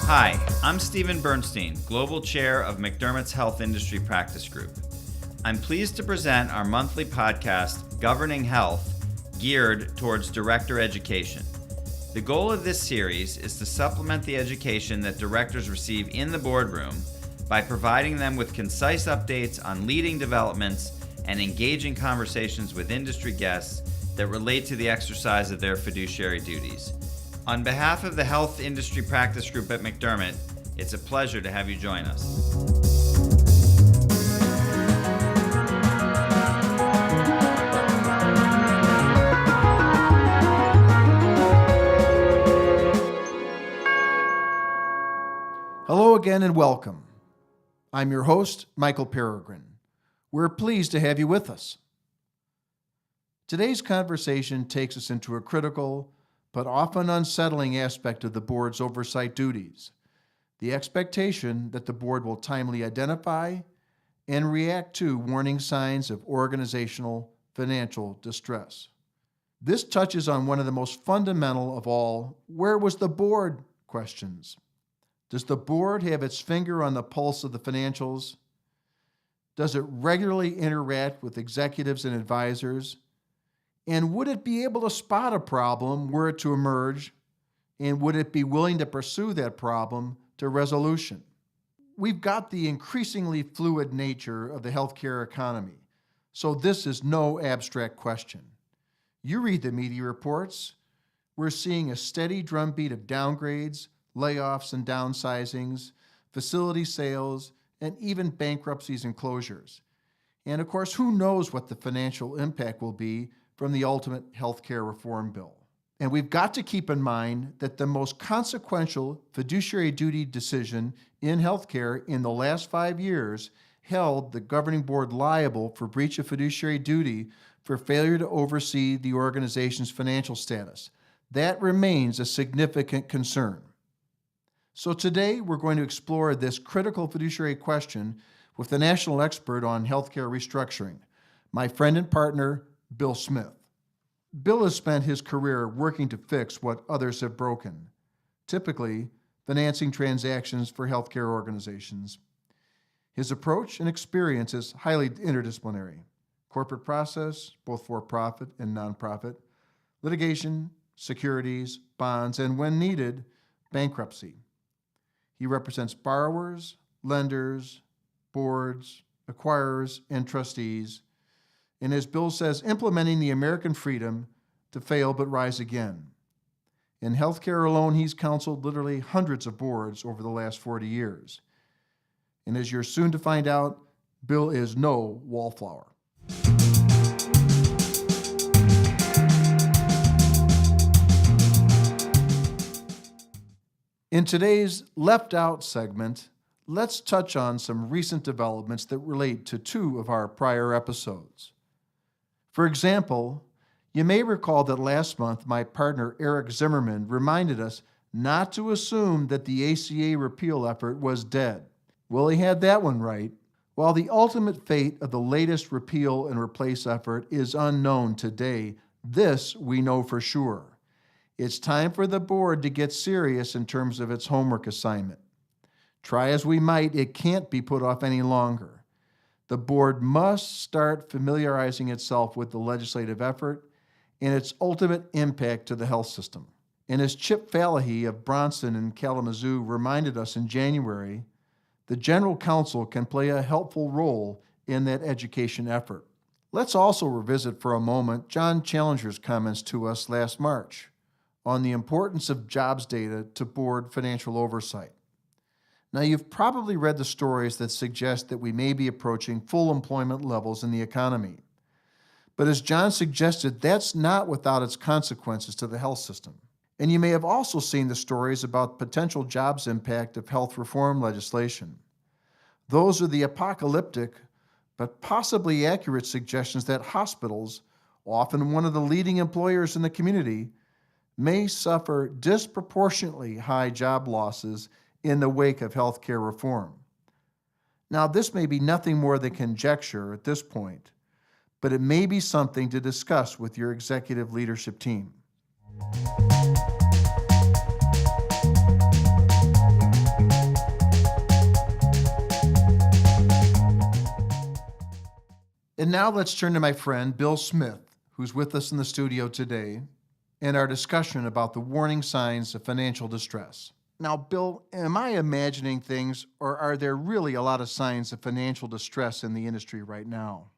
Hi, I'm Stephen Bernstein, Global Chair of McDermott's Health Industry Practice Group. I'm pleased to present our monthly podcast, Governing Health, geared towards director education. The goal of this series is to supplement the education that directors receive in the boardroom by providing them with concise updates on leading developments and engaging conversations with industry guests that relate to the exercise of their fiduciary duties. On behalf of the Health Industry Practice Group at McDermott, it's a pleasure to have you join us. Hello again and welcome. I'm your host, Michael Peregrine. We're pleased to have you with us. Today's conversation takes us into a critical but often unsettling aspect of the board's oversight duties, the expectation that the board will timely identify and react to warning signs of organizational financial distress. This touches on one of the most fundamental of all, where was the board questions. Does the board have its finger on the pulse of the financials? Does it regularly interact with executives and advisors? And would it be able to spot a problem were it to emerge? And would it be willing to pursue that problem to resolution? We've got the increasingly fluid nature of the healthcare economy, so this is no abstract question. You read the media reports. We're seeing a steady drumbeat of downgrades, layoffs and downsizings, facility sales, and even bankruptcies and closures. And of course, who knows what the financial impact will be from the ultimate healthcare reform bill. And we've got to keep in mind that the most consequential fiduciary duty decision in healthcare in the last 5 years held the governing board liable for breach of fiduciary duty for failure to oversee the organization's financial status. That remains a significant concern. So today we're going to explore this critical fiduciary question with the national expert on healthcare restructuring, my friend and partner, Bill Smith. Bill has spent his career working to fix what others have broken, typically financing transactions for healthcare organizations. His approach and experience is highly interdisciplinary: corporate process, both for-profit and nonprofit, litigation, securities, bonds, and when needed, bankruptcy. He represents borrowers, lenders, boards, acquirers, and trustees, and as Bill says, implementing the American freedom to fail but rise again. In healthcare alone, he's counseled literally hundreds of boards over the last 40 years. And as you're soon to find out, Bill is no wallflower. In today's Left Out segment, let's touch on some recent developments that relate to 2 of our prior episodes. For example, you may recall that last month my partner Eric Zimmerman reminded us not to assume that the ACA repeal effort was dead. Well, he had that one right. While the ultimate fate of the latest repeal and replace effort is unknown today, this we know for sure. It's time for the board to get serious in terms of its homework assignment. Try as we might, it can't be put off any longer. The board must start familiarizing itself with the legislative effort and its ultimate impact to the health system. And as Chip Fallahy of Bronson and Kalamazoo reminded us in January, the General Counsel can play a helpful role in that education effort. Let's also revisit for a moment John Challenger's comments to us last March on the importance of jobs data to board financial oversight. Now, you've probably read the stories that suggest that we may be approaching full employment levels in the economy. But as John suggested, that's not without its consequences to the health system. And you may have also seen the stories about potential jobs impact of health reform legislation. Those are the apocalyptic, but possibly accurate suggestions that hospitals, often one of the leading employers in the community, may suffer disproportionately high job losses in the wake of healthcare reform. Now, this may be nothing more than conjecture at this point, but it may be something to discuss with your executive leadership team. And now let's turn to my friend Bill Smith, who's with us in the studio today, and our discussion about the warning signs of financial distress. Now, Bill, am I imagining things, or are there really a lot of signs of financial distress in the industry right now?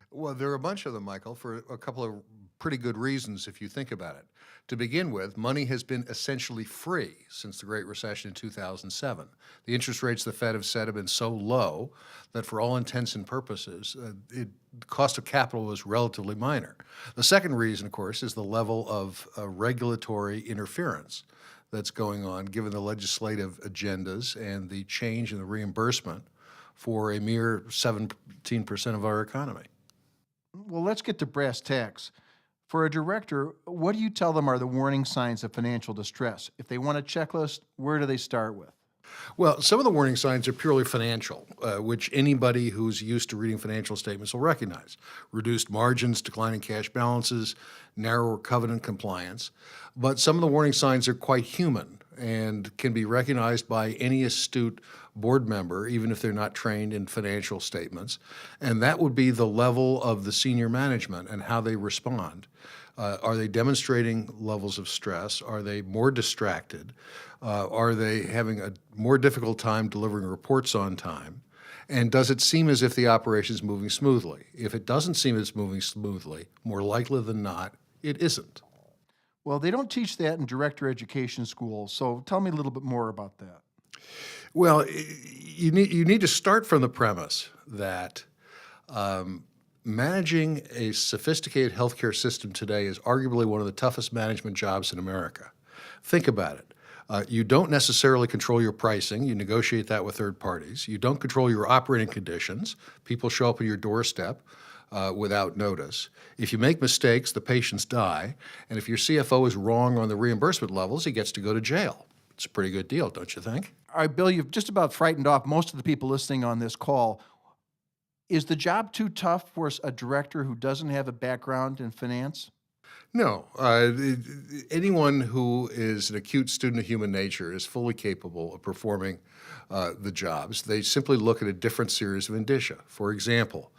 Well, there are a bunch of them, Michael, for a couple of pretty good reasons if you think about it. To begin with, money has been essentially free since the Great Recession in 2007. The interest rates the Fed have set have been so low that for all intents and purposes, the cost of capital is relatively minor. The second reason, of course, is the level of regulatory interference that's going on given the legislative agendas and the change in the reimbursement for a mere 17% of our economy. Well, let's get to brass tacks. For a director, what do you tell them are the warning signs of financial distress? If they want a checklist, where do they start with? Well, some of the warning signs are purely financial, which anybody who's used to reading financial statements will recognize. Reduced margins, declining cash balances, narrower covenant compliance. But some of the warning signs are quite human and can be recognized by any astute board member, even if they're not trained in financial statements. And that would be the level of the senior management and how they respond. Are they demonstrating levels of stress? Are they more distracted? Are they having a more difficult time delivering reports on time? And does it seem as if the operation is moving smoothly? If it doesn't seem it's moving smoothly, more likely than not, it isn't. Well, they don't teach that in director education schools, so tell me a little bit more about that. Well, you need to start from the premise that managing a sophisticated healthcare system today is arguably one of the toughest management jobs in America. Think about it. You don't necessarily control your pricing. You negotiate that with third parties. You don't control your operating conditions. People show up at your doorstep without notice. If you make mistakes, the patients die. And if your CFO is wrong on the reimbursement levels, he gets to go to jail. It's a pretty good deal, don't you think? All right, Bill, you've just about frightened off most of the people listening on this call. Is the job too tough for a director who doesn't have a background in finance? No. Anyone who is an acute student of human nature is fully capable of performing the jobs. They simply look at a different series of indicia. For example,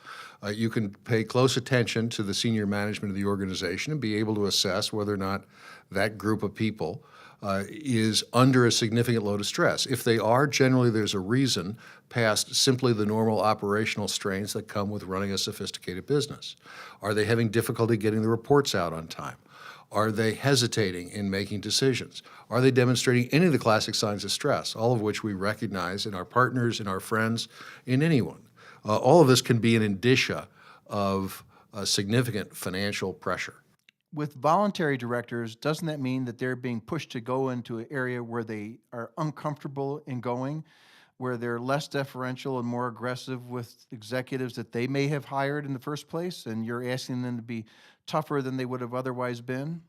you can pay close attention to the senior management of the organization and be able to assess whether or not that group of people is under a significant load of stress. If they are, generally there's a reason past simply the normal operational strains that come with running a sophisticated business. Are they having difficulty getting the reports out on time? Are they hesitating in making decisions? Are they demonstrating any of the classic signs of stress, all of which we recognize in our partners, in our friends, in anyone? All of this can be an indicia of significant financial pressure. With voluntary directors, doesn't that mean that they're being pushed to go into an area where they are uncomfortable in going, where they're less deferential and more aggressive with executives that they may have hired in the first place, and you're asking them to be tougher than they would have otherwise been?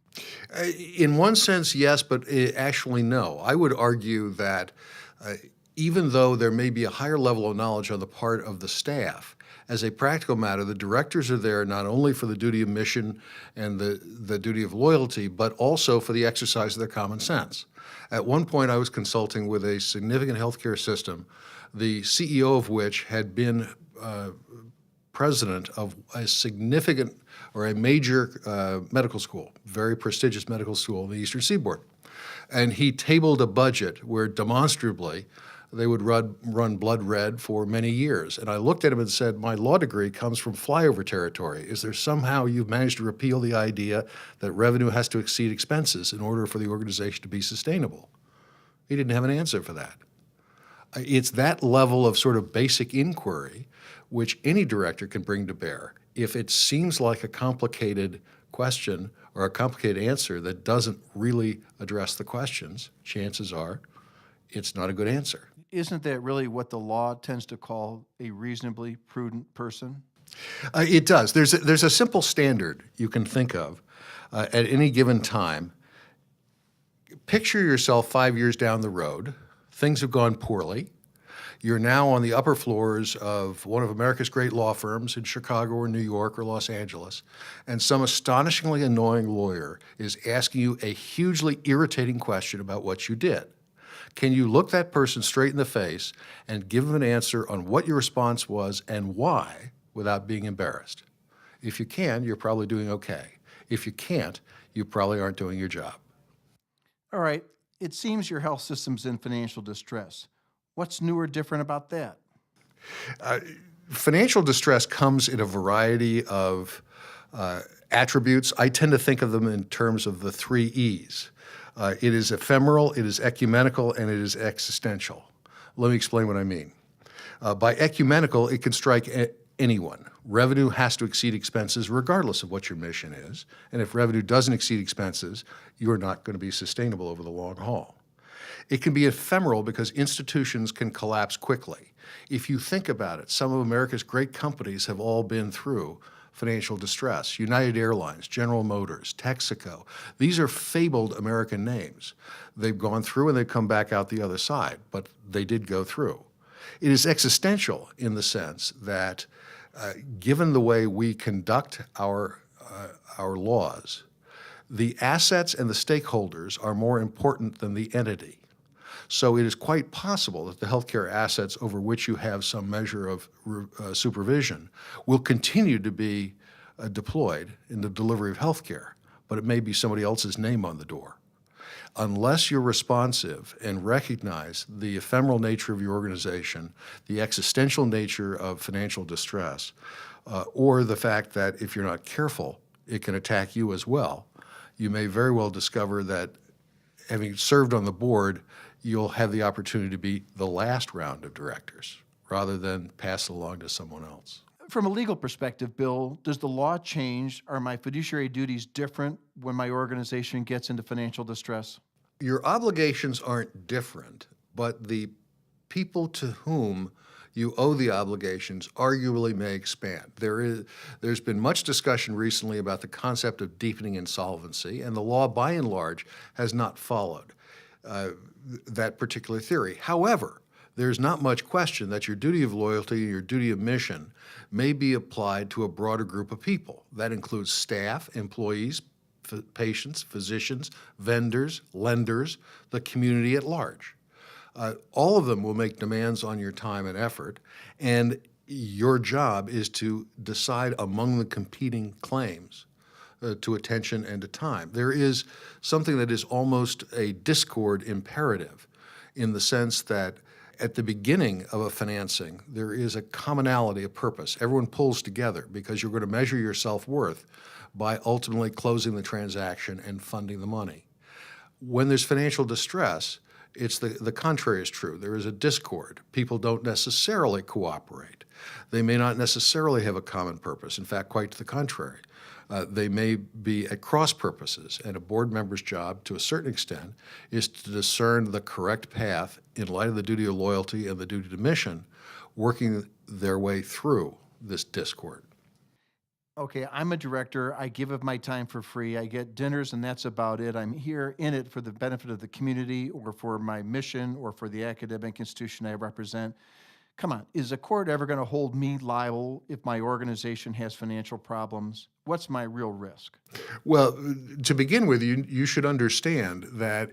In one sense, yes, but actually no. I would argue that even though there may be a higher level of knowledge on the part of the staff, as a practical matter, the directors are there not only for the duty of mission and the duty of loyalty, but also for the exercise of their common sense. At one point, I was consulting with a significant healthcare system, the CEO of which had been president of a significant or a major medical school, very prestigious medical school in the Eastern Seaboard. And he tabled a budget where demonstrably they would run blood red for many years. And I looked at him and said, my law degree comes from flyover territory. Is there somehow you've managed to repeal the idea that revenue has to exceed expenses in order for the organization to be sustainable? He didn't have an answer for that. It's that level of sort of basic inquiry which any director can bring to bear. If it seems like a complicated question or a complicated answer that doesn't really address the questions, chances are it's not a good answer. Isn't that really what the law tends to call a reasonably prudent person? It does. There's a simple standard you can think of at any given time. Picture yourself 5 years down the road. Things have gone poorly. You're now on the upper floors of one of America's great law firms in Chicago or New York or Los Angeles, and some astonishingly annoying lawyer is asking you a hugely irritating question about what you did. Can you look that person straight in the face and give them an answer on what your response was and why without being embarrassed? If you can, you're probably doing okay. If you can't, you probably aren't doing your job. All right, it seems your health system's in financial distress. What's new or different about that? Financial distress comes in a variety of attributes. I tend to think of them in terms of the 3 E's. It is ephemeral, it is ecumenical, and it is existential. Let me explain what I mean. By ecumenical, it can strike anyone. Revenue has to exceed expenses regardless of what your mission is. And if revenue doesn't exceed expenses, you're not going to be sustainable over the long haul. It can be ephemeral because institutions can collapse quickly. If you think about it, some of America's great companies have all been through financial distress. United Airlines, General Motors, Texaco. These are fabled American names. They've gone through and they've come back out the other side, but they did go through. It is existential in the sense that given the way we conduct our laws, the assets and the stakeholders are more important than the entity. So it is quite possible that the healthcare assets over which you have some measure of supervision will continue to be deployed in the delivery of healthcare, but it may be somebody else's name on the door. Unless you're responsive and recognize the ephemeral nature of your organization, the existential nature of financial distress, or the fact that if you're not careful, it can attack you as well, you may very well discover that having served on the board, you'll have the opportunity to be the last round of directors rather than pass it along to someone else. From a legal perspective, Bill, does the law change? Are my fiduciary duties different when my organization gets into financial distress? Your obligations aren't different, but the people to whom you owe the obligations arguably may expand. There's been much discussion recently about the concept of deepening insolvency, and the law, by and large, has not followed that particular theory. However, there's not much question that your duty of loyalty and your duty of mission may be applied to a broader group of people. That includes staff, employees, patients, physicians, vendors, lenders, the community at large. All of them will make demands on your time and effort, and your job is to decide among the competing claims to attention and to time. There is something that is almost a discord imperative in the sense that at the beginning of a financing, there is a commonality, a purpose. Everyone pulls together because you're going to measure your self-worth by ultimately closing the transaction and funding the money. When there's financial distress, it's the contrary is true. There is a discord. People don't necessarily cooperate. They may not necessarily have a common purpose. In fact, quite to the contrary. They may be at cross purposes, and a board member's job, to a certain extent, is to discern the correct path in light of the duty of loyalty and the duty to mission, working their way through this discord. Okay, I'm a director. I give of my time for free. I get dinners, and that's about it. I'm here in it for the benefit of the community or for my mission or for the academic institution I represent. Come on, is a court ever going to hold me liable if my organization has financial problems? What's my real risk? Well, to begin with, you should understand that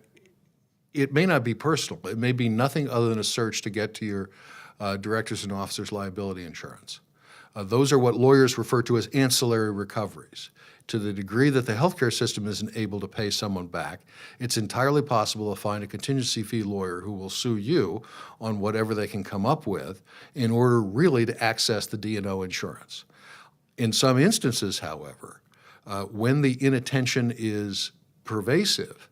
it may not be personal. It may be nothing other than a search to get to your directors and officers liability insurance. Those are what lawyers refer to as ancillary recoveries. To the degree that the healthcare system isn't able to pay someone back, it's entirely possible to find a contingency fee lawyer who will sue you on whatever they can come up with in order really to access the D&O insurance. In some instances, however, when the inattention is pervasive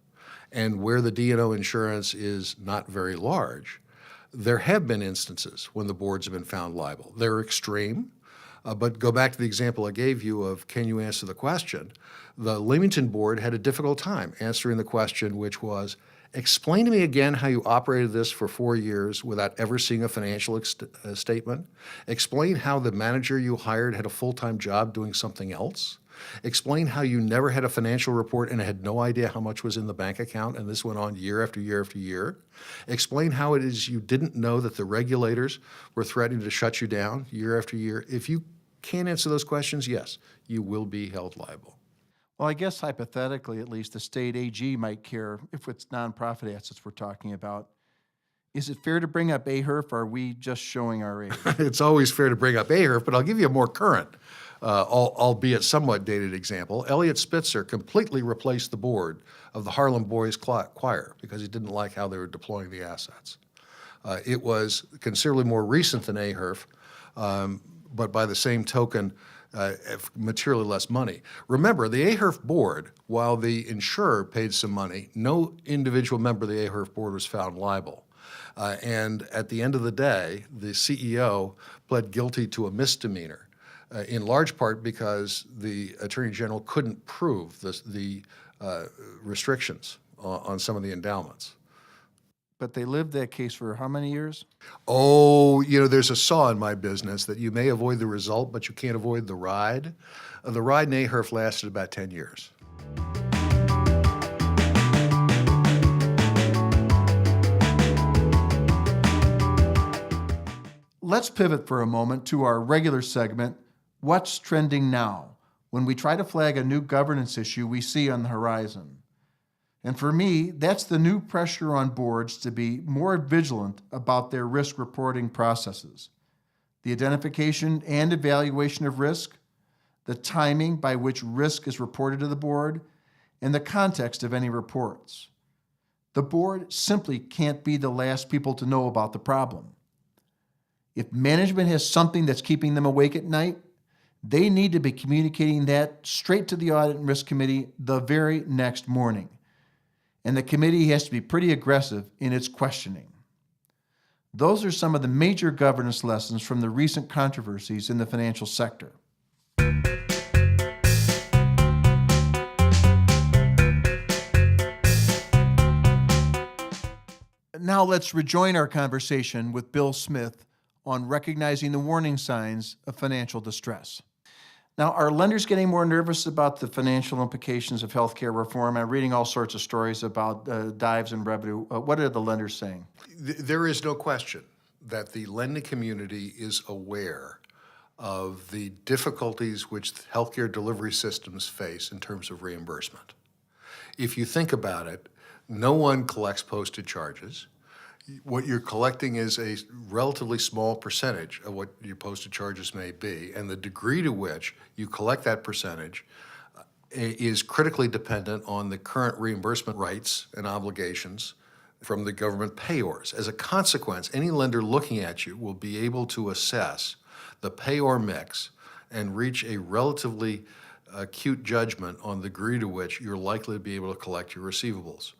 and where the D&O insurance is not very large, there have been instances when the boards have been found liable. They're extreme. But go back to the example I gave you of can you answer the question? The Leamington board had a difficult time answering the question, which was, explain to me again how you operated this for 4 years without ever seeing a financial statement. Explain how the manager you hired had a full-time job doing something else. Explain how you never had a financial report and had no idea how much was in the bank account, and this went on year after year after year. Explain how it is you didn't know that the regulators were threatening to shut you down year after year. If you can't answer those questions, yes, you will be held liable. Well, I guess hypothetically, at least, the state AG might care if it's nonprofit assets we're talking about. Is it fair to bring up AHRF, or are we just showing our age? It's always fair to bring up AHRF, but I'll give you a more current, albeit somewhat dated example. Elliot Spitzer completely replaced the board of the Harlem Boys Choir because he didn't like how they were deploying the assets. It was considerably more recent than AHRF, but by the same token, materially less money. Remember, the AHRF board, while the insurer paid some money, no individual member of the AHRF board was found liable. And at the end of the day, the CEO pled guilty to a misdemeanor, in large part because the Attorney General couldn't prove the restrictions on some of the endowments. But they lived that case for how many years? Oh, there's a saw in my business that you may avoid the result, but you can't avoid the ride. The ride in AHRF lasted about 10 years. Let's pivot for a moment to our regular segment, What's Trending Now, when we try to flag a new governance issue we see on the horizon. And for me, that's the new pressure on boards to be more vigilant about their risk reporting processes, the identification and evaluation of risk, the timing by which risk is reported to the board, and the context of any reports. The board simply can't be the last people to know about the problem. If management has something that's keeping them awake at night, they need to be communicating that straight to the Audit and Risk Committee the very next morning. And the committee has to be pretty aggressive in its questioning. Those are some of the major governance lessons from the recent controversies in the financial sector. Now let's rejoin our conversation with Bill Smith on recognizing the warning signs of financial distress. Now, are lenders getting more nervous about the financial implications of healthcare reform? I'm reading all sorts of stories about dives in revenue. What are the lenders saying? There is no question that the lending community is aware of the difficulties which healthcare delivery systems face in terms of reimbursement. If you think about it, no one collects posted charges. What you're collecting is a relatively small percentage of what your posted charges may be, and the degree to which you collect that percentage is critically dependent on the current reimbursement rights and obligations from the government payors. As a consequence, any lender looking at you will be able to assess the payor mix and reach a relatively acute judgment on the degree to which you're likely to be able to collect your receivables.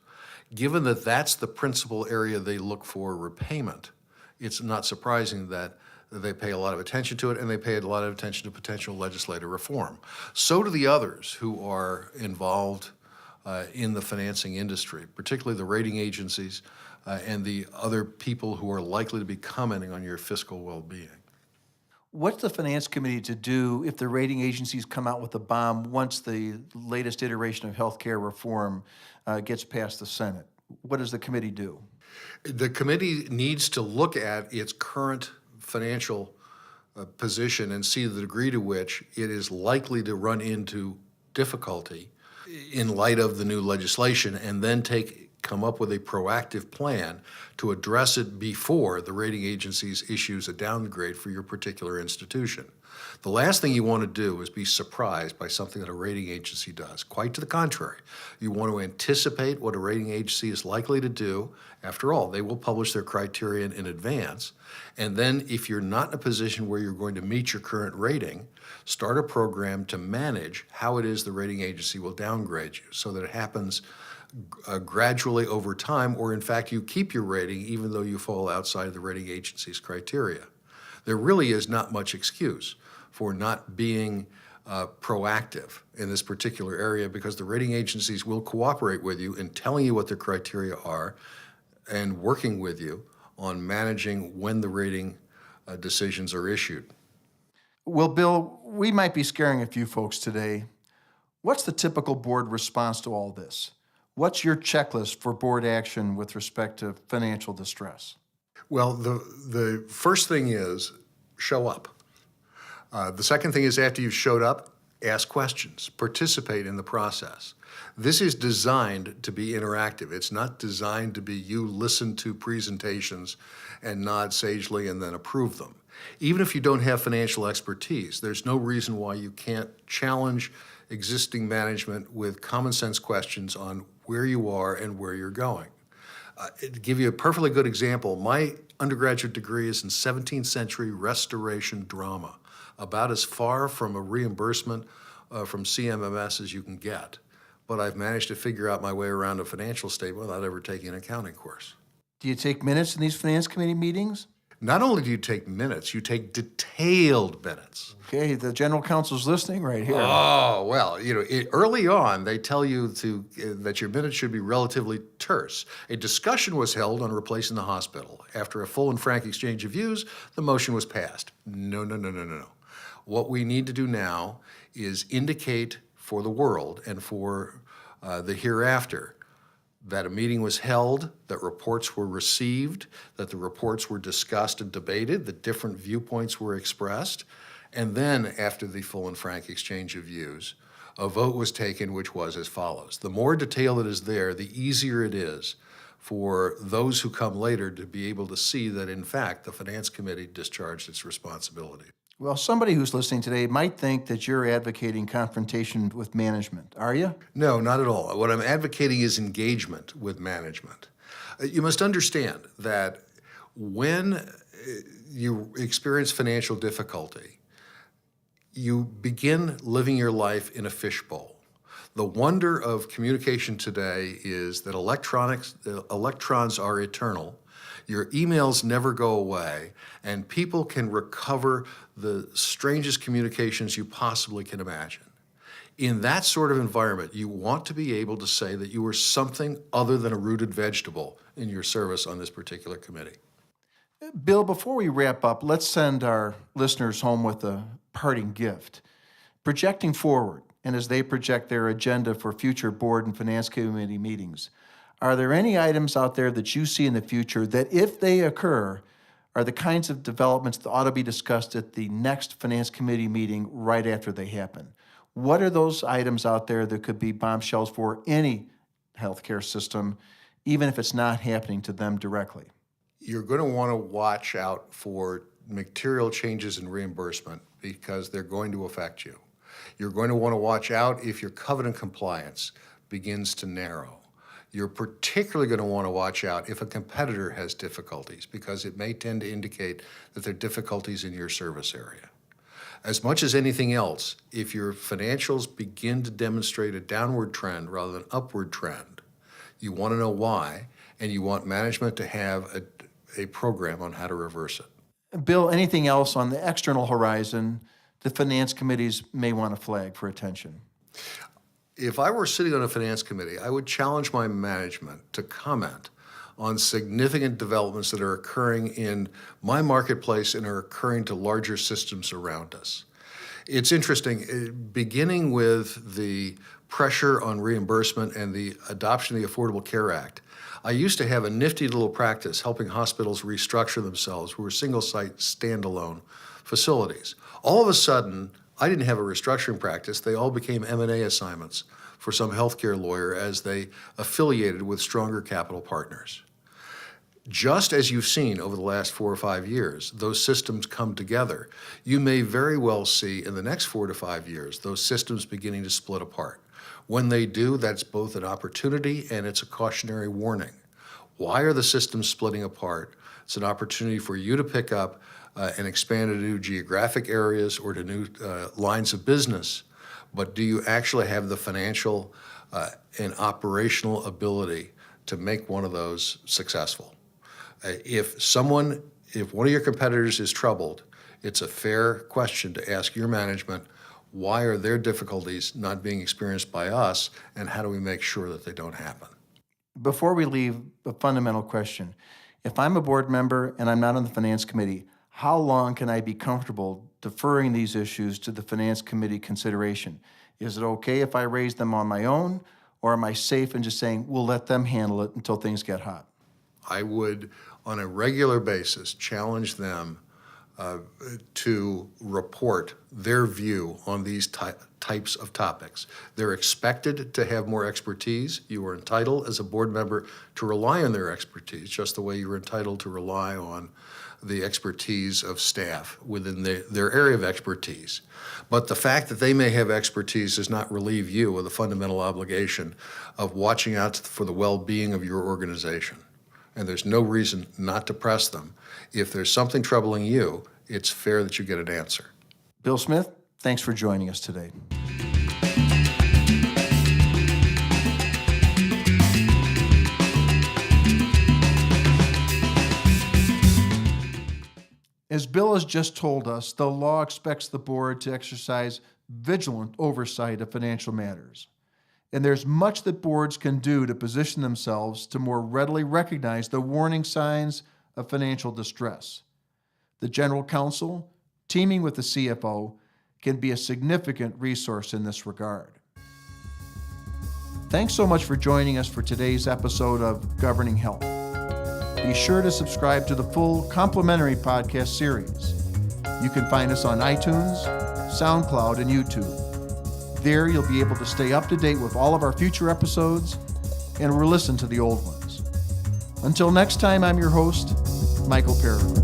Given that that's the principal area they look for repayment, it's not surprising that they pay a lot of attention to it, and they pay a lot of attention to potential legislative reform. So do the others who are involved in the financing industry, particularly the rating agencies and the other people who are likely to be commenting on your fiscal well-being. What's the Finance Committee to do if the rating agencies come out with a bomb once the latest iteration of healthcare reform gets past the Senate? What does the committee do? The committee needs to look at its current financial position and see the degree to which it is likely to run into difficulty in light of the new legislation, and then come up with a proactive plan to address it before the rating agencies issues a downgrade for your particular institution. The last thing you want to do is be surprised by something that a rating agency does. Quite to the contrary. You want to anticipate what a rating agency is likely to do. After all, they will publish their criterion in advance. And then if you're not in a position where you're going to meet your current rating, start a program to manage how it is the rating agency will downgrade you so that it happens gradually over time, or in fact you keep your rating even though you fall outside the rating agency's criteria. There really is not much excuse for not being proactive in this particular area, because the rating agencies will cooperate with you in telling you what their criteria are and working with you on managing when the rating decisions are issued. Well, Bill, we might be scaring a few folks today. What's the typical board response to all this? What's your checklist for board action with respect to financial distress? Well, the first thing is show up. The second thing is after you've showed up, ask questions, participate in the process. This is designed to be interactive. It's not designed to be you listen to presentations and nod sagely and then approve them. Even if you don't have financial expertise, there's no reason why you can't challenge existing management with common sense questions on where you are and where you're going. To give you a perfectly good example, my undergraduate degree is in 17th century restoration drama, about as far from a reimbursement from CMMS as you can get. But I've managed to figure out my way around a financial statement without ever taking an accounting course. Do you take minutes in these finance committee meetings? Not only do you take minutes, you take detailed minutes. Okay, the general counsel's listening right here. Oh, well, early on, they tell you that your minutes should be relatively terse. A discussion was held on replacing the hospital. After a full and frank exchange of views, the motion was passed. No. What we need to do now is indicate for the world and for the hereafter that a meeting was held, that reports were received, that the reports were discussed and debated, that different viewpoints were expressed, and then after the full and frank exchange of views, a vote was taken which was as follows. The more detail that is there, the easier it is for those who come later to be able to see that, in fact, the Finance Committee discharged its responsibility. Well, somebody who's listening today might think that you're advocating confrontation with management. Are you? No, not at all. What I'm advocating is engagement with management. You must understand that when you experience financial difficulty, you begin living your life in a fishbowl. The wonder of communication today is that electrons are eternal. Your emails never go away, and people can recover the strangest communications you possibly can imagine. In that sort of environment, you want to be able to say that you are something other than a rooted vegetable in your service on this particular committee. Bill, before we wrap up, let's send our listeners home with a parting gift. Projecting forward, and as they project their agenda for future board and finance committee meetings, are there any items out there that you see in the future that, if they occur, are the kinds of developments that ought to be discussed at the next finance committee meeting right after they happen? What are those items out there that could be bombshells for any healthcare system, even if it's not happening to them directly? You're going to want to watch out for material changes in reimbursement because they're going to affect you. You're going to want to watch out if your covenant compliance begins to narrow. You're particularly going to want to watch out if a competitor has difficulties because it may tend to indicate that there are difficulties in your service area. As much as anything else, if your financials begin to demonstrate a downward trend rather than upward trend, you want to know why, and you want management to have a program on how to reverse it. Bill, anything else on the external horizon the finance committees may want to flag for attention? If I were sitting on a finance committee, I would challenge my management to comment on significant developments that are occurring in my marketplace and are occurring to larger systems around us. It's interesting, beginning with the pressure on reimbursement and the adoption of the Affordable Care Act, I used to have a nifty little practice helping hospitals restructure themselves who were single-site, standalone facilities. All of a sudden, I didn't have a restructuring practice. They all became M&A assignments for some healthcare lawyer as they affiliated with stronger capital partners. Just as you've seen over the last 4 or 5 years, those systems come together. You may very well see in the next 4 to 5 years those systems beginning to split apart. When they do, that's both an opportunity and it's a cautionary warning. Why are the systems splitting apart? It's an opportunity for you to pick up and expand to new geographic areas or to new lines of business, but do you actually have the financial and operational ability to make one of those successful? If one of your competitors is troubled, it's a fair question to ask your management, why are their difficulties not being experienced by us, and how do we make sure that they don't happen? Before we leave, a fundamental question. If I'm a board member and I'm not on the finance committee, how long can I be comfortable deferring these issues to the finance committee consideration? Is it okay if I raise them on my own, or am I safe in just saying, we'll let them handle it until things get hot? I would, on a regular basis, challenge them to report their view on these types of topics. They're expected to have more expertise. You are entitled as a board member to rely on their expertise, just the way you're entitled to rely on the expertise of staff within their area of expertise. But the fact that they may have expertise does not relieve you of the fundamental obligation of watching out for the well-being of your organization. And there's no reason not to press them. If there's something troubling you, it's fair that you get an answer. Bill Smith, thanks for joining us today. As Bill has just told us, the law expects the board to exercise vigilant oversight of financial matters. And there's much that boards can do to position themselves to more readily recognize the warning signs of financial distress. The General Counsel, teaming with the CFO, can be a significant resource in this regard. Thanks so much for joining us for today's episode of Governing Health. Be sure to subscribe to the full complimentary podcast series. You can find us on iTunes, SoundCloud, and YouTube. There, you'll be able to stay up to date with all of our future episodes and re-listen to the old ones. Until next time, I'm your host, Michael Peregrine.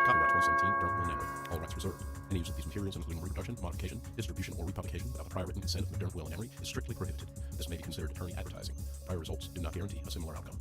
Copyright 2017, Derwent Will and Emery. All rights reserved. Any use of these materials, including reproduction, modification, distribution, or republication without the prior written consent of McDermott Will and Emery, is strictly prohibited. This may be considered attorney advertising. Prior results do not guarantee a similar outcome.